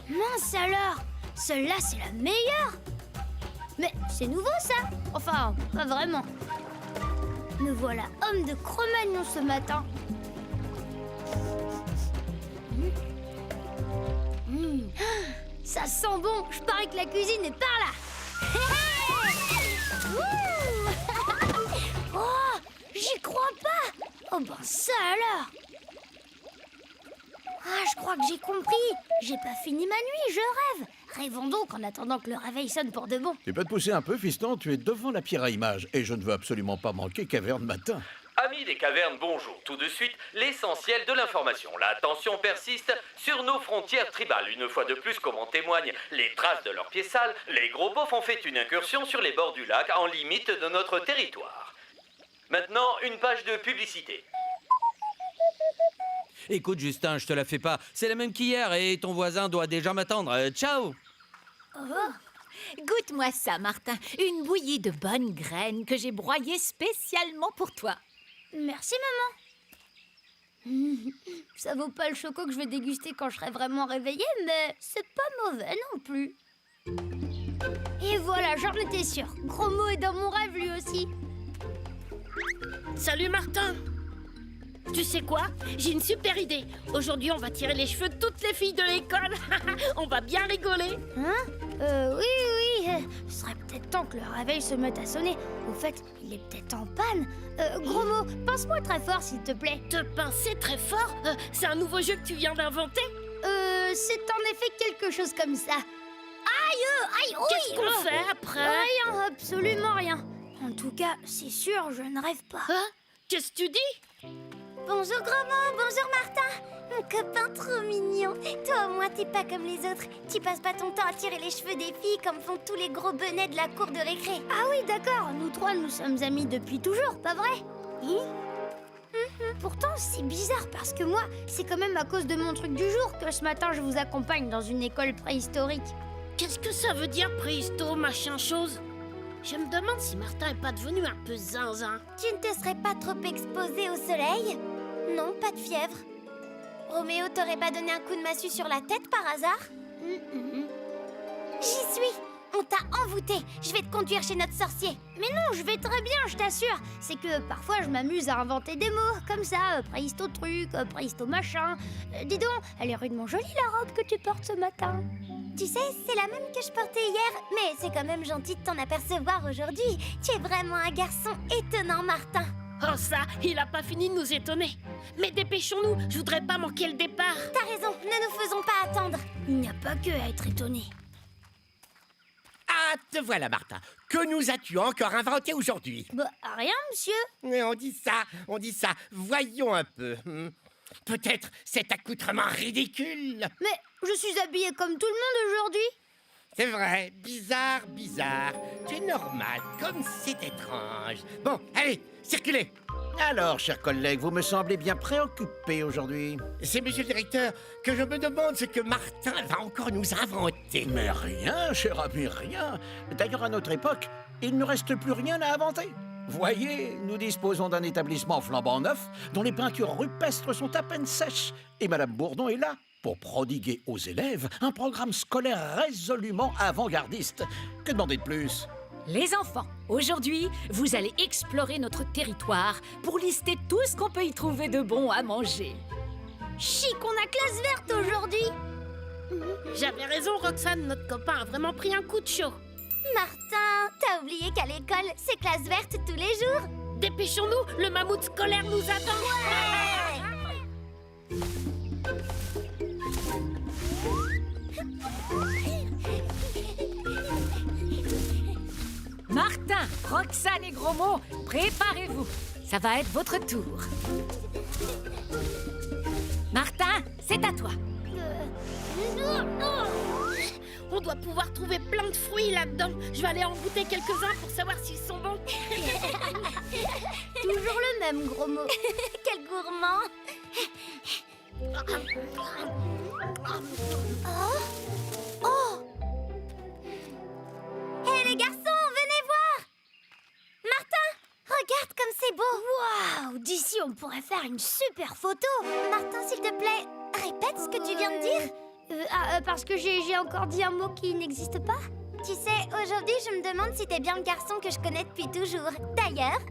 Mince alors, celle-là, c'est la meilleure. Mais c'est nouveau, ça. Enfin, pas vraiment. Me voilà homme de Cro-Magnon ce matin. Ça sent bon. Je parie que la cuisine est par là. Oh, j'y crois pas. Oh ben ça alors. Ah, je crois que j'ai compris. J'ai pas fini ma nuit, je rêve. Rêvons donc en attendant que le réveil sonne pour de bon. Tu peux te pousser un peu, fiston, tu es devant la pierre à image. Et je ne veux absolument pas manquer Caverne Matin. Amis des cavernes, bonjour. Tout de suite, l'essentiel de l'information. La tension persiste sur nos frontières tribales. Une fois de plus, comme en témoignent les traces de leurs pieds sales, les gros beaufs ont fait une incursion sur les bords du lac en limite de notre territoire. Maintenant, une page de publicité. Écoute, Justin, je te la fais pas. C'est la même qu'hier et ton voisin doit déjà m'attendre. Ciao! Goûte-moi ça, Martin. Une bouillie de bonnes graines que j'ai broyées spécialement pour toi. Merci, maman. Ça vaut pas le choco que je vais déguster quand je serai vraiment réveillée, mais c'est pas mauvais non plus. Et voilà, j'en étais sûre. Gros mot est dans mon rêve, lui aussi. Salut Martin. Tu sais quoi? J'ai une super idée. Aujourd'hui, on va tirer les cheveux de toutes les filles de l'école. On va bien rigoler. Hein? Oui. Ce serait peut-être temps que le réveil se mette à sonner. Au fait, il est peut-être en panne. Gros mot, pince-moi très fort, s'il te plaît. Te pincer très fort? C'est un nouveau jeu que tu viens d'inventer? C'est en effet quelque chose comme ça. Aïe, oui. Qu'est-ce qu'on fait après? Rien, absolument rien. En tout cas, c'est sûr, je ne rêve pas. Hein? Qu'est-ce que tu dis? Bonjour Gros-Mot, bonjour Martin. Mon copain trop mignon. Toi au moins t'es pas comme les autres. Tu passes pas ton temps à tirer les cheveux des filles comme font tous les gros benets de la cour de récré. Ah oui, d'accord, nous trois nous sommes amis depuis toujours, pas vrai? Oui. Pourtant, c'est bizarre parce que moi, c'est quand même à cause de mon truc du jour que ce matin je vous accompagne dans une école préhistorique. Qu'est-ce que ça veut dire préhisto, machin chose? Je me demande si Martin est pas devenu un peu zinzin. Tu ne te serais pas trop exposé au soleil? Non, pas de fièvre. Roméo t'aurait pas donné un coup de massue sur la tête par hasard? J'y suis. On t'a envoûté. Je vais te conduire chez notre sorcier. Mais non, je vais très bien, je t'assure. C'est que parfois je m'amuse à inventer des mots, comme ça, préhisto truc, préhisto machin. Dis donc, elle est rudement jolie la robe que tu portes ce matin. Tu sais, c'est la même que je portais hier, mais c'est quand même gentil de t'en apercevoir aujourd'hui. Tu es vraiment un garçon étonnant, Martin. Oh ça, il a pas fini de nous étonner. Mais dépêchons-nous, je voudrais pas manquer le départ. T'as raison, ne nous faisons pas attendre. Il n'y a pas que à être étonné. Ah, te voilà, Martin. Que nous as-tu encore inventé aujourd'hui? Bah, rien, monsieur. Mais on dit ça. Voyons un peu. Peut-être cet accoutrement ridicule. Mais je suis habillée comme tout le monde aujourd'hui. C'est vrai, bizarre. Tu es normal, comme c'est étrange. Bon, allez, circulez. Alors, chers collègues, vous me semblez bien préoccupés aujourd'hui. C'est monsieur le directeur que je me demande ce que Martin va encore nous inventer. Mais rien, cher ami, rien. D'ailleurs, à notre époque, il ne reste plus rien à inventer. Voyez, nous disposons d'un établissement flambant neuf dont les peintures rupestres sont à peine sèches. Et Madame Bourdon est là pour prodiguer aux élèves un programme scolaire résolument avant-gardiste. Que demander de plus? Les enfants, aujourd'hui, vous allez explorer notre territoire pour lister tout ce qu'on peut y trouver de bon à manger. Chic, on a classe verte aujourd'hui. J'avais raison, Roxane, notre copain a vraiment pris un coup de chaud. Martin, t'as oublié qu'à l'école, c'est classe verte tous les jours. Dépêchons-nous, le mammouth scolaire nous attend. Martin, Roxane et Gros Mot, préparez-vous. Ça va être votre tour. Martin, c'est à toi. On doit pouvoir trouver plein de fruits là-dedans. Je vais aller en goûter quelques-uns pour savoir s'ils sont bons. Toujours le même, Gros Mot. Quel gourmand. Oh. Hé les garçons, venez voir. Martin, regarde comme c'est beau. Waouh, d'ici on pourrait faire une super photo. Martin, s'il te plaît, répète ce que tu viens de dire. Parce que j'ai encore dit un mot qui n'existe pas. Tu sais, aujourd'hui, je me demande si t'es bien le garçon que je connais depuis toujours. D'ailleurs,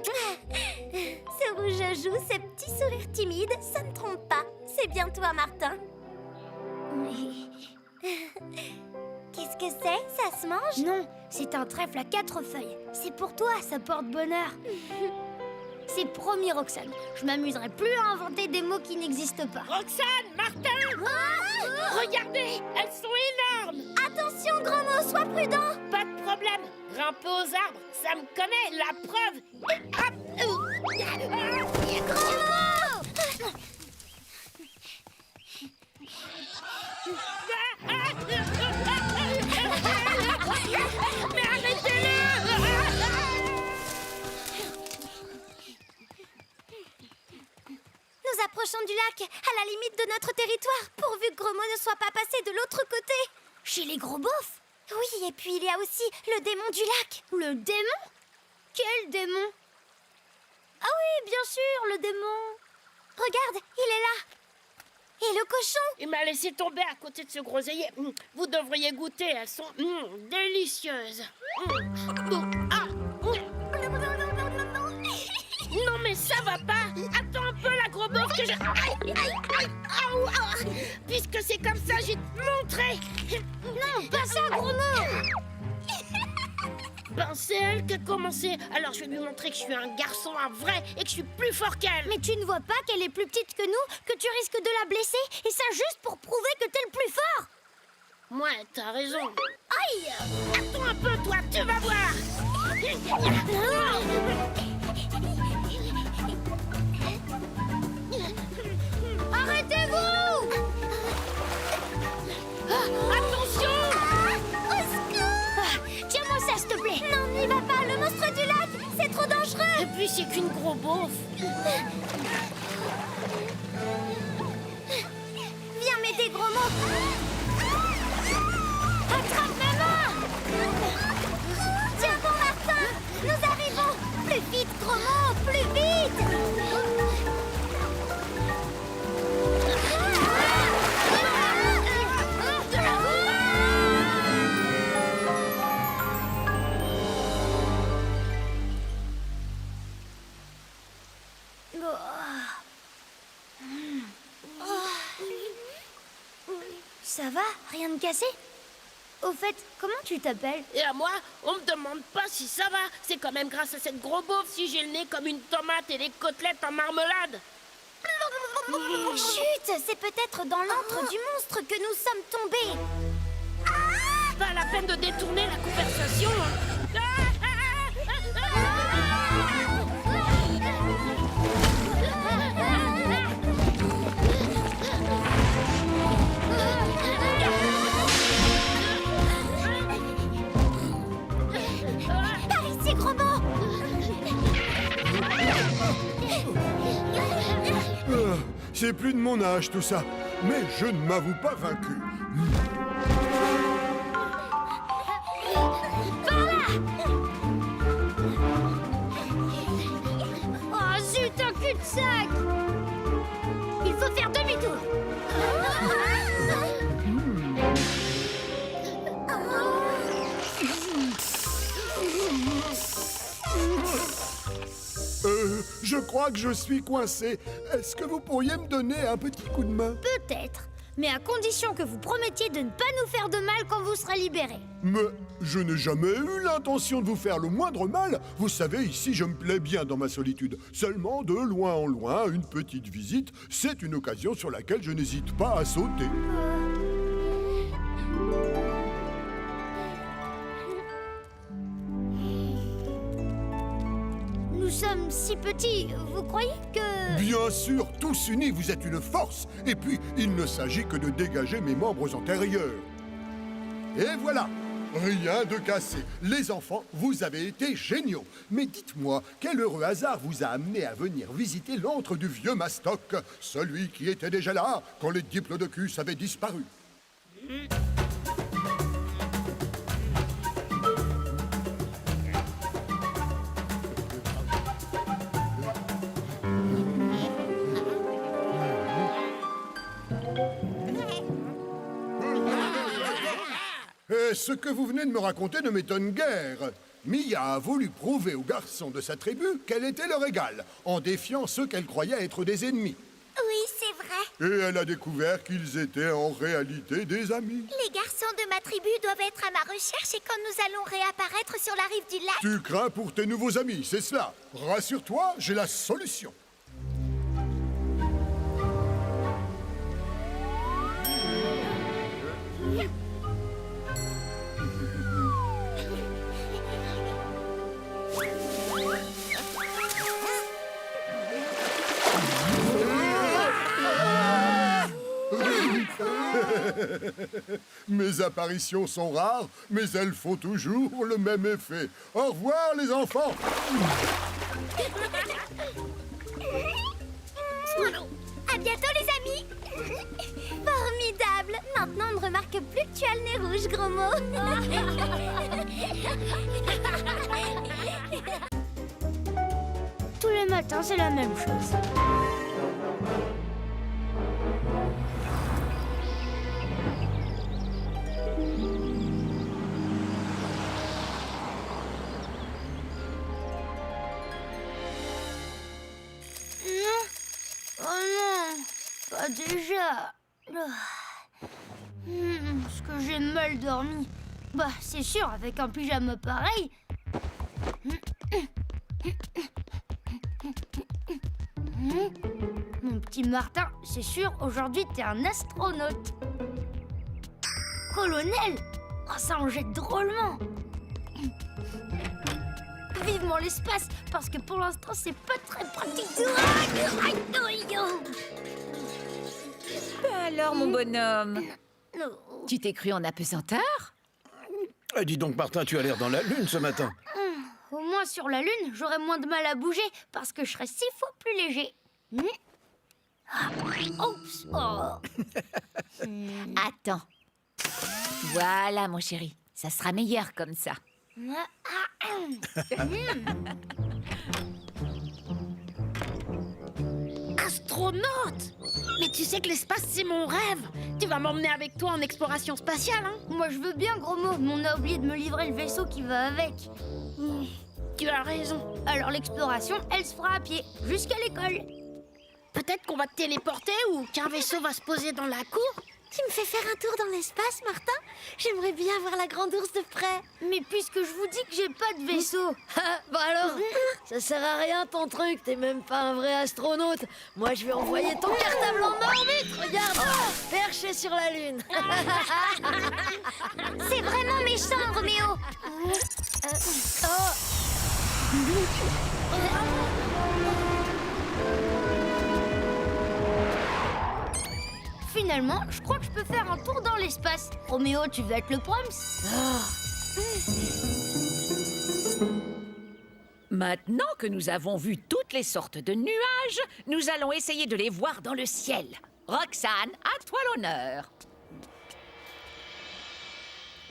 ce rouge à joues, ces petits sourires timides, ça ne trompe pas. C'est bien toi, Martin. Qu'est-ce que c'est? Ça se mange? Non, c'est un trèfle à 4 feuilles. C'est pour toi, ça porte bonheur. C'est promis, Roxane. Je m'amuserai plus à inventer des mots qui n'existent pas. Roxane, Martin! Regardez, elles sont énormes! Attention, Gros Mot, sois prudent! Pas de problème, grimper aux arbres, ça me connaît, la preuve! Gros Mot! Mais arrêtez-le! Nous approchons du lac, à la limite de notre territoire, pourvu que Gros Mot ne soit pas passé de l'autre côté. Chez les gros beaufs? Oui, et puis il y a aussi le démon du lac. Le démon? Quel démon? Ah oui, bien sûr, le démon. Regarde, il est là. Et le cochon? Il m'a laissé tomber à côté de ce groseillier. Vous devriez goûter, elles sont délicieuses. Non mais ça va pas. Attends un peu la gros beauf que je... Aïe, aïe, aïe, aïe, aïe. Puisque c'est comme ça, j'ai montré. Non, pas ça, gros mot. Ben c'est elle qui a commencé. Alors je vais lui montrer que je suis un garçon, un vrai, et que je suis plus fort qu'elle. Mais tu ne vois pas qu'elle est plus petite que nous, que tu risques de la blesser, et ça juste pour prouver que t'es le plus fort. Ouais, t'as raison. Aïe! Attends un peu, toi, tu vas voir. Arrêtez-vous! Attention! Au secours! Tiens-moi ça, s'il te plaît. Non, n'y va pas, le monstre du lac, c'est trop dangereux. Et puis c'est qu'une gros beauf. Viens m'aider, gros mot. Attrape ma main! Tiens bon, Martin, nous arrivons. Plus vite, gros mot, plus vite. Ça va? Rien de cassé? Au fait, comment tu t'appelles? Et à moi, on me demande pas si ça va. C'est quand même grâce à cette gros beauf si j'ai le nez comme une tomate et les côtelettes en marmelade. Chut, c'est peut-être dans l'antre du monstre que nous sommes tombés. Pas la peine de détourner la conversation. Par ici, gros mot. C'est plus de mon âge tout ça, mais je ne m'avoue pas vaincu. Oh zut, un cul-de-sac! Il faut faire demi-tour. Je crois que je suis coincé. Est-ce que vous pourriez me donner un petit coup de main? Peut-être, mais à condition que vous promettiez de ne pas nous faire de mal quand vous serez libérés. Mais je n'ai jamais eu l'intention de vous faire le moindre mal. Vous savez, ici, je me plais bien dans ma solitude. Seulement, de loin en loin, une petite visite, c'est une occasion sur laquelle je n'hésite pas à sauter. Nous sommes si petits, vous croyez que... Bien sûr, tous unis, vous êtes une force. Et puis, il ne s'agit que de dégager mes membres antérieurs. Et voilà, rien de cassé. Les enfants, vous avez été géniaux. Mais dites-moi, quel heureux hasard vous a amené à venir visiter l'antre du vieux Mastoc, celui qui était déjà là quand les diplodocus avaient disparu? Et ce que vous venez de me raconter ne m'étonne guère. Mia a voulu prouver aux garçons de sa tribu qu'elle était leur égale, en défiant ceux qu'elle croyait être des ennemis. Oui, c'est vrai. Et elle a découvert qu'ils étaient en réalité des amis. Les garçons de ma tribu doivent être à ma recherche et quand nous allons réapparaître sur la rive du lac... Tu crains pour tes nouveaux amis, c'est cela. Rassure-toi, j'ai la solution. Mes apparitions sont rares, mais elles font toujours le même effet. Au revoir, les enfants. À bientôt, les amis. Formidable. Maintenant, on ne remarque plus que tu as le nez rouge, gros mot. Tous les matins, c'est la même chose. Non. Oh non, pas déjà. Est-ce que j'ai mal dormi? Bah, c'est sûr, avec un pyjama pareil. Mon petit Martin, c'est sûr, aujourd'hui, t'es un astronaute. Colonel! Oh, ça en jette drôlement. Vivement l'espace, parce que pour l'instant, c'est pas très pratique. Alors, mon bonhomme, tu t'es cru en apesanteur? Dis donc, Martin, tu as l'air dans la lune ce matin. Au moins, sur la Lune, j'aurais moins de mal à bouger, parce que je serais 6 fois plus léger. Oups. Oh. Attends. Voilà, mon chéri. Ça sera meilleur comme ça. Astronaute! Mais tu sais que l'espace, c'est mon rêve. Tu vas m'emmener avec toi en exploration spatiale, hein? Moi, je veux bien, gros mot, mais on a oublié de me livrer le vaisseau qui va avec. Tu as raison. Alors l'exploration, elle se fera à pied, jusqu'à l'école. Peut-être qu'on va te téléporter ou qu'un vaisseau va se poser dans la cour. Tu me fais faire un tour dans l'espace, Martin? J'aimerais bien voir la grande ours de près. Mais puisque je vous dis que j'ai pas de vaisseau. Bah alors, ça sert à rien ton truc, t'es même pas un vrai astronaute. Moi je vais envoyer ton cartable en orbite, regarde, perché sur la Lune. C'est vraiment méchant, Roméo. Finalement, je crois que je peux faire un tour dans l'espace. Roméo, tu veux être le proms? Maintenant que nous avons vu toutes les sortes de nuages, nous allons essayer de les voir dans le ciel. Roxane, à toi l'honneur.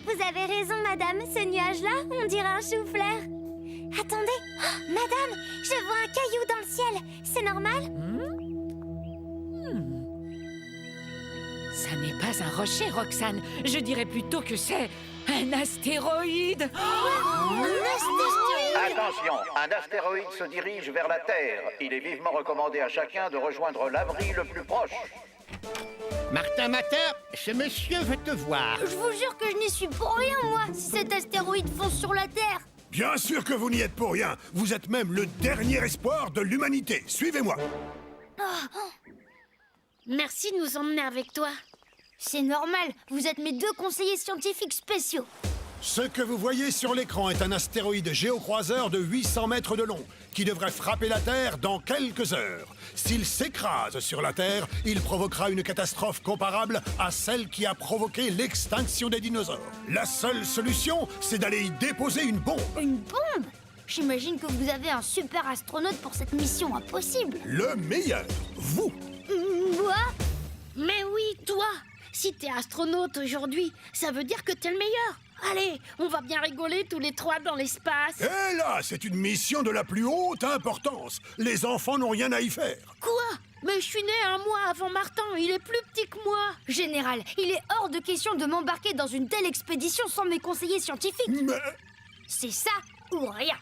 Vous avez raison, madame. Ce nuage-là, on dirait un chou-fleur. Attendez, madame, je vois un caillou dans le ciel. C'est normal? Ça n'est pas un rocher, Roxane. Je dirais plutôt que c'est un astéroïde. Attention, un astéroïde se dirige vers la Terre. Il est vivement recommandé à chacun de rejoindre l'abri le plus proche. Martin Matin, ce monsieur veut te voir. Je vous jure que je n'y suis pour rien, moi, si cet astéroïde fonce sur la Terre. Bien sûr que vous n'y êtes pour rien. Vous êtes même le dernier espoir de l'humanité. Suivez-moi. Merci de nous emmener avec toi. C'est normal, vous êtes mes 2 conseillers scientifiques spéciaux. Ce que vous voyez sur l'écran est un astéroïde géocroiseur de 800 mètres de long qui devrait frapper la Terre dans quelques heures. S'il s'écrase sur la Terre, il provoquera une catastrophe comparable à celle qui a provoqué l'extinction des dinosaures. La seule solution, c'est d'aller y déposer une bombe. Une bombe? J'imagine que vous avez un super astronaute pour cette mission impossible. Le meilleur, vous. Moi? Mais oui, toi. Si t'es astronaute aujourd'hui, ça veut dire que t'es le meilleur. Allez, on va bien rigoler tous les 3 dans l'espace. Et là, c'est une mission de la plus haute importance. Les enfants n'ont rien à y faire. Quoi? Mais je suis né un mois avant Martin, il est plus petit que moi. Général, il est hors de question de m'embarquer dans une telle expédition sans mes conseillers scientifiques. Mais... C'est ça ou rien.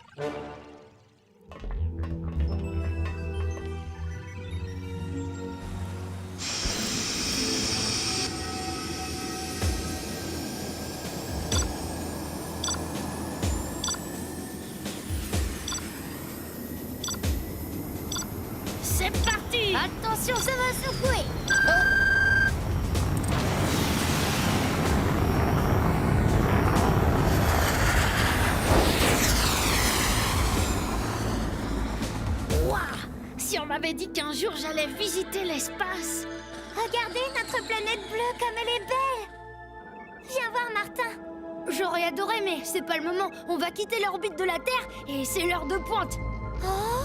C'est parti! Attention, ça va secouer. Waouh! Si on m'avait dit qu'un jour j'allais visiter l'espace. Regardez notre planète bleue comme elle est belle. Viens voir, Martin. J'aurais adoré, mais c'est pas le moment. On va quitter l'orbite de la Terre et c'est l'heure de pointe. Oh!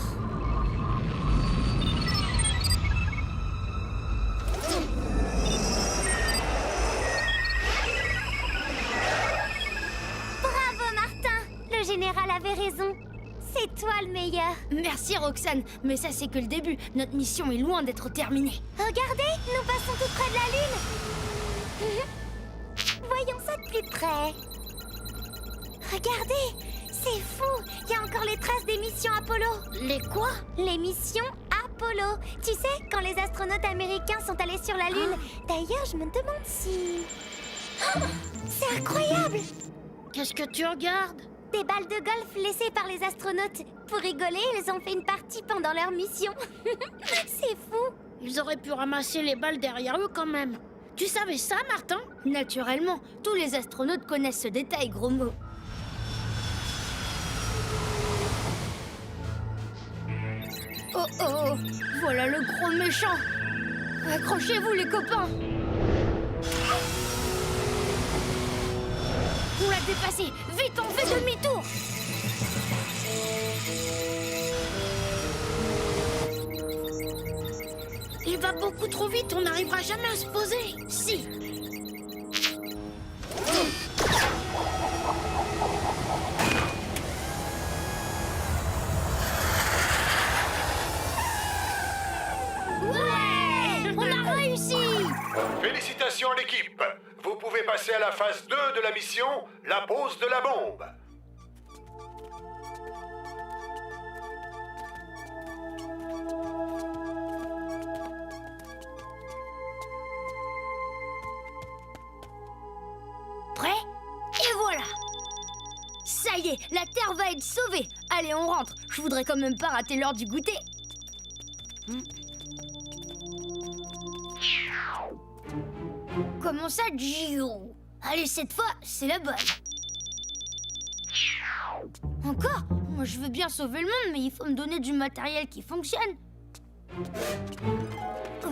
le général avait raison. C'est toi le meilleur. Merci Roxane, mais ça c'est que le début. Notre mission est loin d'être terminée. Regardez, nous passons tout près de la Lune. Voyons ça de plus près. Regardez, c'est fou. Il y a encore les traces des missions Apollo. Les quoi? Les missions Apollo. Tu sais, quand les astronautes américains sont allés sur la Lune. D'ailleurs, je me demande si... Oh, c'est incroyable. Qu'est-ce que tu regardes? Des balles de golf laissées par les astronautes. Pour rigoler, ils ont fait une partie pendant leur mission. C'est fou. Ils auraient pu ramasser les balles derrière eux quand même. Tu savais ça, Martin? Naturellement, tous les astronautes connaissent ce détail, gros mot. Oh oh, voilà le gros méchant. Accrochez-vous les copains. On l'a dépassé. Vite, on fait demi-tour. Il va beaucoup trop vite, on n'arrivera jamais à se poser. Si. Ouais, on a réussi. Félicitations l'équipe. Vous pouvez passer à la phase 2 de la mission, la pose de la bombe. Prêt? Et voilà. Ça y est, la Terre va être sauvée. Allez, on rentre. Je voudrais quand même pas rater l'heure du goûter. Comment ça, Gio? Allez, cette fois, c'est la bonne. Encore? Moi, je veux bien sauver le monde, mais il faut me donner du matériel qui fonctionne. Oh,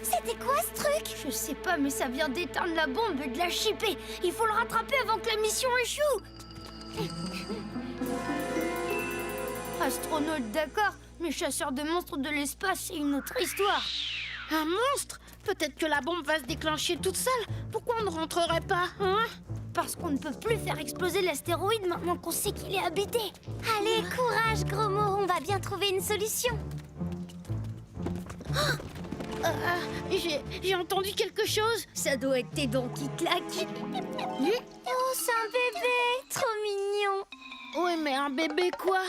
c'était quoi ce truc? Je sais pas, mais ça vient d'éteindre la bombe et de la chipper. Il faut le rattraper avant que la mission échoue. Astronaute, d'accord, mais chasseur de monstres de l'espace, c'est une autre histoire. Un monstre? Peut-être que la bombe va se déclencher toute seule. Pourquoi on ne rentrerait pas, hein? Parce qu'on ne peut plus faire exploser l'astéroïde maintenant qu'on sait qu'il est habité. Allez, courage, gros mot, on va bien trouver une solution. J'ai entendu quelque chose. Ça doit être tes dents qui claquent. Oh, c'est un bébé, trop mignon. Oui, mais un bébé quoi?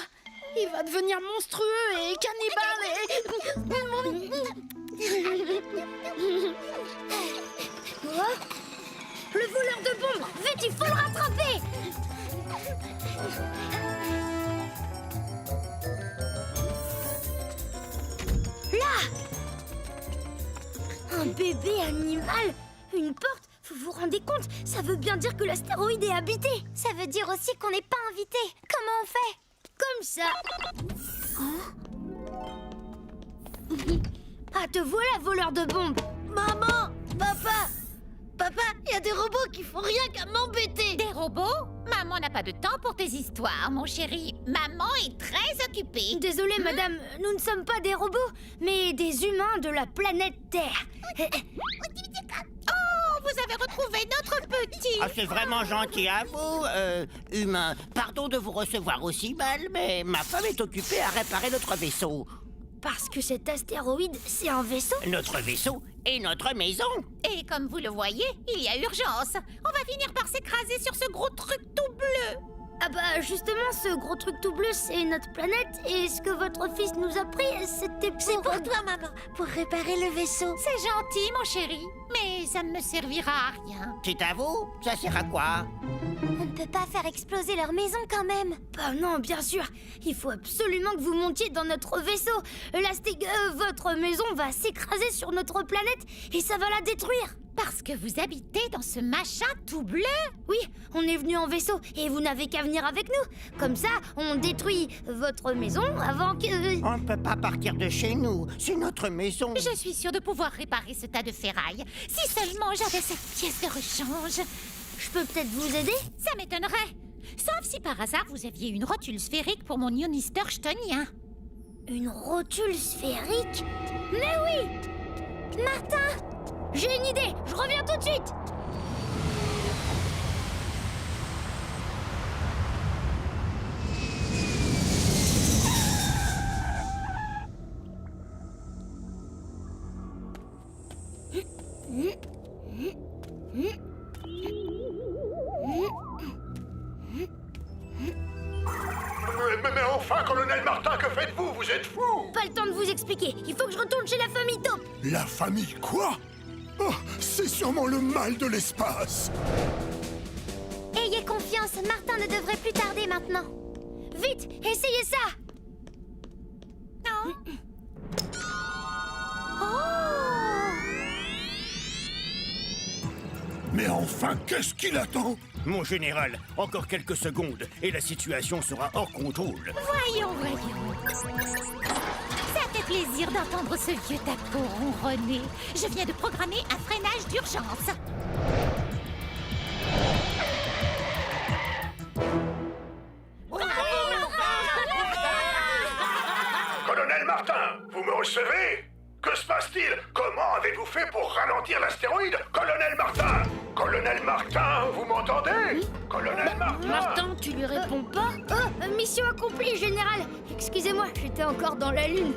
Il va devenir monstrueux et cannibale Quoi? Le voleur de bombes! Vite, il faut le rattraper! Là! Un bébé animal? Une porte? Vous vous rendez compte? Ça veut bien dire que l'astéroïde est habité. Ça veut dire aussi qu'on n'est pas invité. Comment on fait? Comme ça. Ah, te voilà, voleur de bombes. Maman! Papa! Papa, il y a des robots qui font rien qu'à m'embêter. Des robots? Maman n'a pas de temps pour tes histoires, mon chéri. Maman est très occupée. Désolée, madame, nous ne sommes pas des robots, mais des humains de la planète Terre. Oh, vous avez retrouvé notre petit. Ah, c'est vraiment gentil à vous, humain. Pardon de vous recevoir aussi mal, mais ma femme est occupée à réparer notre vaisseau. Parce que cet astéroïde, c'est un vaisseau? Notre vaisseau et notre maison. Et comme vous le voyez, il y a urgence. On va finir par s'écraser sur ce gros truc tout bleu. Ah bah justement, ce gros truc tout bleu, c'est notre planète. Et ce que votre fils nous a pris, c'était pour... C'est pour toi, maman, pour réparer le vaisseau. C'est gentil, mon chéri, mais ça ne me servira à rien. C'est à vous? Ça sert à quoi? On ne peut pas faire exploser leur maison quand même. Bah non, bien sûr. Il faut absolument que vous montiez dans notre vaisseau. Votre maison va s'écraser sur notre planète et ça va la détruire. Parce que vous habitez dans ce machin tout bleu? Oui, on est venu en vaisseau et vous n'avez qu'à venir avec nous. Comme ça, on détruit votre maison avant que... On ne peut pas partir de chez nous. C'est notre maison. Je suis sûre de pouvoir réparer ce tas de ferraille. Si seulement j'avais cette pièce de rechange. Je peux peut-être vous aider? Ça m'étonnerait. Sauf si par hasard vous aviez une rotule sphérique pour mon ionisteur chtonien. Une rotule sphérique? Mais oui! Martin! J'ai une idée! Je reviens tout de suite! enfin, colonel Martin, que faites-vous? Vous êtes fou! Pas le temps de vous expliquer. Il faut que je retourne chez la famille Taupe. La famille quoi? Oh, c'est sûrement le mal de l'espace. Ayez confiance, Martin ne devrait plus tarder maintenant. Vite, essayez ça. Mais enfin, qu'est-ce qu'il attend? Mon général, encore quelques secondes et la situation sera hors contrôle. Voyons. Ça fait plaisir d'entendre ce vieux taco ronronner. Je viens de programmer un freinage d'urgence. Colonel Martin, vous me recevez? Que se passe-t-il? Comment avez-vous fait pour ralentir l'astéroïde? Colonel Martin! Colonel Martin, vous m'entendez? Colonel Martin! Martin, tu lui réponds pas? Mission accomplie, général. Excusez-moi, j'étais encore dans la lune.